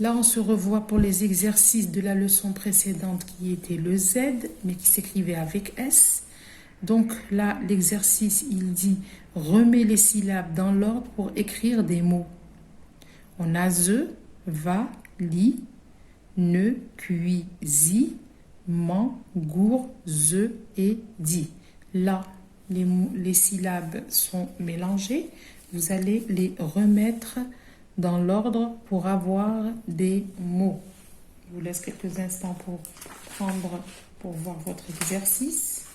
Là, on se revoit pour les exercices de la leçon précédente qui était le Z, mais qui s'écrivait avec S. Donc là, l'exercice, il dit « Remets les syllabes dans l'ordre pour écrire des mots ». On a ze, va, li, ne, cui, zi, man, gour, ze et di. Là, les syllabes sont mélangées. Vous allez les remettre dans l'ordre pour avoir des mots. Je vous laisse quelques instants pour voir votre exercice.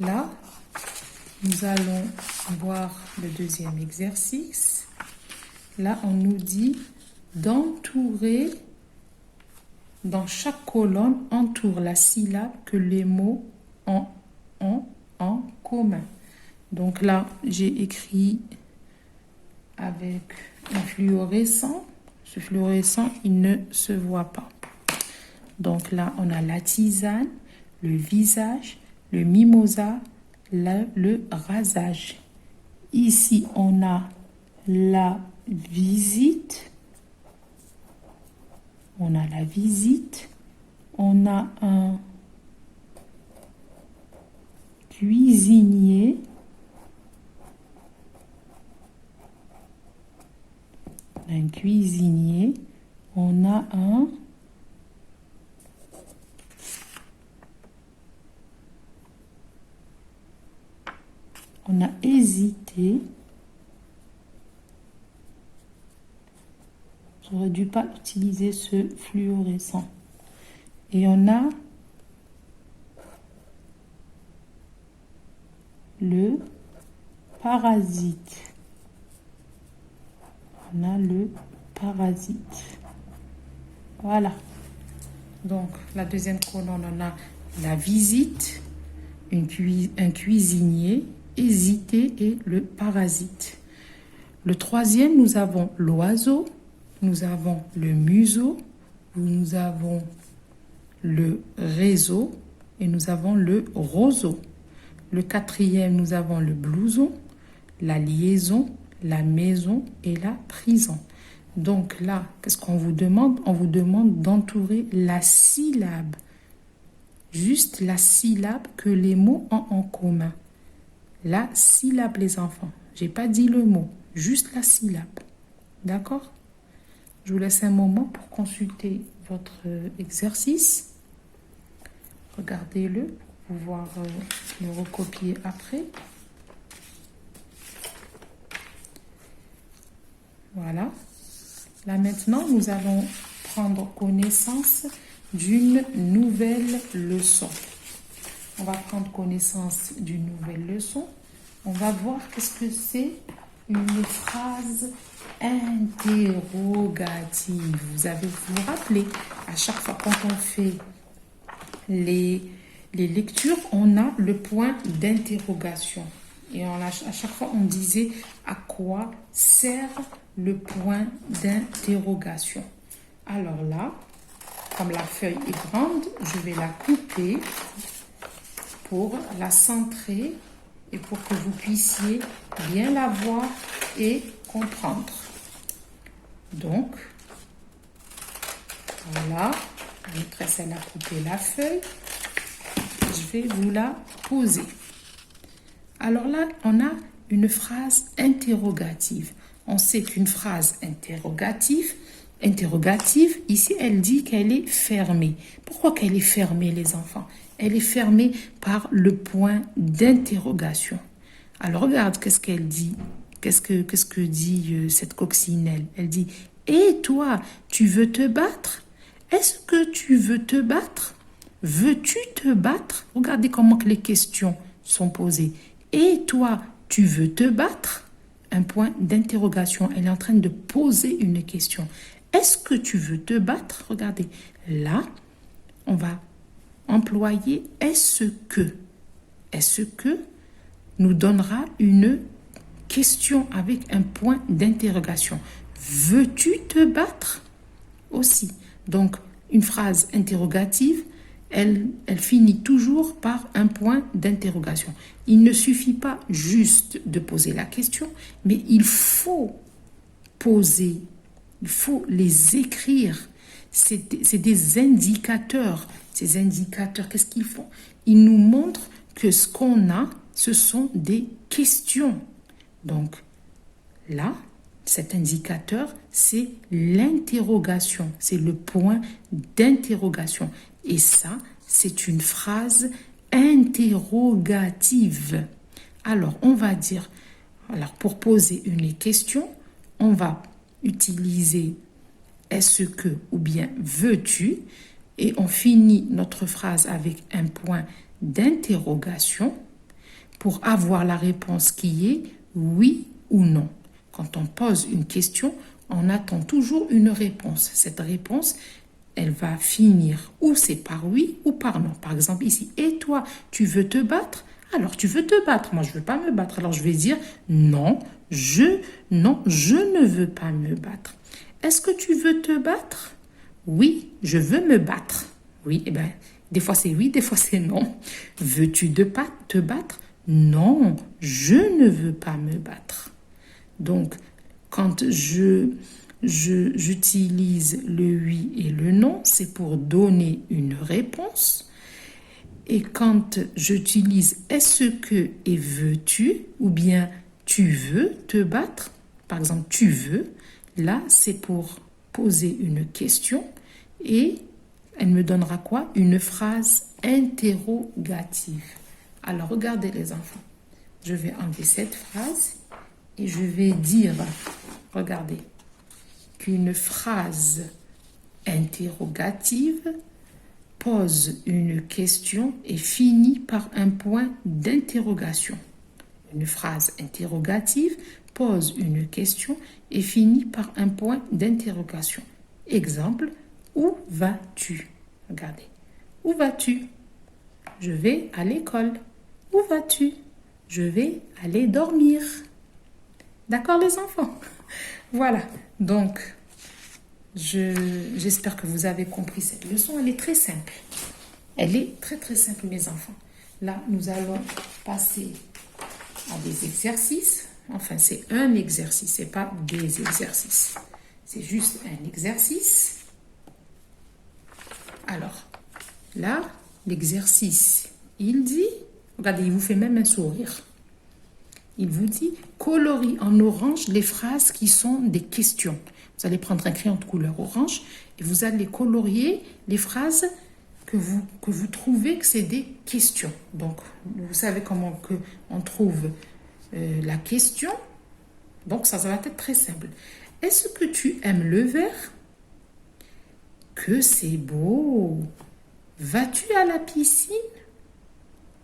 Là, nous allons voir le deuxième exercice. Là, on nous dit d'entourer, dans chaque colonne, entoure la syllabe que les mots ont en commun. Donc là, j'ai écrit avec un fluorescent. Ce fluorescent, il ne se voit pas. Donc là, on a la tisane, le visage, le mimosa, le rasage. Ici, on a la visite. On a la visite. On a un cuisinier. Un cuisinier. On a un hésité. J'aurais dû pas utiliser ce fluorescent. Et on a le parasite. On a le parasite. Voilà. Donc, la deuxième colonne, on a la visite, un cuisinier, hésiter et le parasite. Le troisième, nous avons l'oiseau, nous avons le museau, nous avons le réseau et nous avons le roseau. Le quatrième, nous avons le blouson, la liaison, la maison et la prison. Donc là, qu'est-ce qu'on vous demande? On vous demande d'entourer la syllabe, juste la syllabe que les mots ont en commun. La syllabe, les enfants. J'ai pas dit le mot, juste la syllabe. D'accord? Je vous laisse un moment pour consulter votre exercice. Regardez-le pour pouvoir le recopier après. Voilà. Là maintenant, nous allons prendre connaissance d'une nouvelle leçon. On va prendre connaissance d'une nouvelle leçon. On va voir qu'est-ce que c'est une phrase interrogative. Vous vous rappelez, à chaque fois quand on fait les lectures, on a le point d'interrogation. Et à chaque fois, on disait à quoi sert le point d'interrogation. Alors là, comme la feuille est grande, je vais la couper pour la centrer et pour que vous puissiez bien la voir et comprendre. Donc, voilà, la maîtresse elle a coupé la feuille. Je vais vous la poser. Alors là, on a une phrase interrogative. On sait qu'une phrase interrogative, ici, elle dit qu'elle est fermée. Pourquoi qu'elle est fermée, les enfants? Elle est fermée par le point d'interrogation. Alors, regarde, qu'est-ce qu'elle dit? Qu'est-ce que dit cette coccinelle? Elle dit, « Et toi, tu veux te battre? Est-ce que tu veux te battre? Veux-tu te battre ?» Regardez comment que les questions sont posées. « Et toi, tu veux te battre ?» Un point d'interrogation. Elle est en train de poser une question. Est-ce que tu veux te battre? Regardez, là, on va employer est-ce que. Est-ce que nous donnera une question avec un point d'interrogation. Veux-tu te battre? Aussi. Donc, une phrase interrogative, elle finit toujours par un point d'interrogation. Il ne suffit pas juste de poser la question, mais il faut poser, il faut les écrire. C'est des indicateurs. Ces indicateurs, qu'est-ce qu'ils font? Ils nous montrent que ce qu'on a, ce sont des questions. Donc, là, cet indicateur, c'est l'interrogation, c'est le point d'interrogation. Et ça, c'est une phrase interrogative. Alors, on va dire, alors pour poser une question, on va utiliser est-ce que ou bien veux-tu, et on finit notre phrase avec un point d'interrogation pour avoir la réponse qui est oui ou non. Quand on pose une question, on attend toujours une réponse. Cette réponse, elle va finir ou c'est par oui ou par non. Par exemple ici, et toi, tu veux te battre? Alors tu veux te battre. Moi, je ne veux pas me battre. Alors je vais dire non, je ne veux pas me battre. Est-ce que tu veux te battre? Oui, je veux me battre. Oui, eh bien, des fois c'est oui, des fois c'est non. Veux-tu te battre? Non, je ne veux pas me battre. Donc, quand j'utilise le oui et le non, c'est pour donner une réponse. Et quand j'utilise est-ce que et veux-tu, ou bien tu veux te battre, par exemple tu veux, là c'est pour poser une question et elle me donnera quoi? Une phrase interrogative. Alors regardez les enfants, je vais enlever cette phrase et je vais dire, regardez, qu'une phrase interrogative pose une question et finit par un point d'interrogation. Une phrase interrogative pose une question et finit par un point d'interrogation. Exemple, où vas-tu? Regardez, où vas-tu? Je vais à l'école. Où vas-tu? Je vais aller dormir. D'accord les enfants? Voilà, donc j'espère que vous avez compris cette leçon. Elle est très simple. Elle est très très simple mes enfants. Là, nous allons passer à des exercices. Enfin, c'est un exercice, ce n'est pas des exercices. C'est juste un exercice. Alors, là, l'exercice, il dit, regardez, il vous fait même un sourire. Il vous dit, colorie en orange les phrases qui sont des questions. Vous allez prendre un crayon de couleur orange et vous allez colorier les phrases que vous trouvez que c'est des questions. Donc, vous savez comment on trouve la question. Donc, ça va être très simple. Est-ce que tu aimes le vert? Que c'est beau! Vas-tu à la piscine?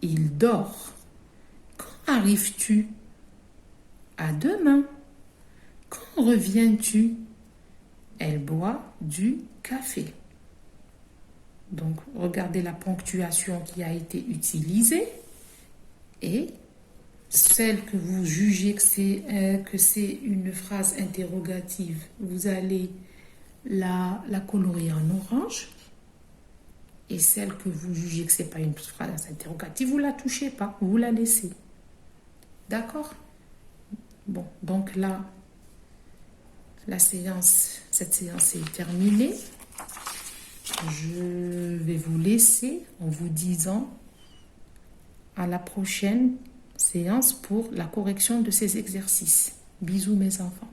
Il dort. Quand arrives-tu? À demain. Quand reviens-tu? Elle boit du café. Donc, regardez la ponctuation qui a été utilisée et celle que vous jugez que c'est une phrase interrogative, vous allez la colorier en orange. Et celle que vous jugez que ce n'est pas une phrase interrogative, vous ne la touchez pas, vous la laissez. D'accord? Bon, donc là, cette séance est terminée. Je vais vous laisser en vous disant à la prochaine séance pour la correction de ces exercices. Bisous mes enfants.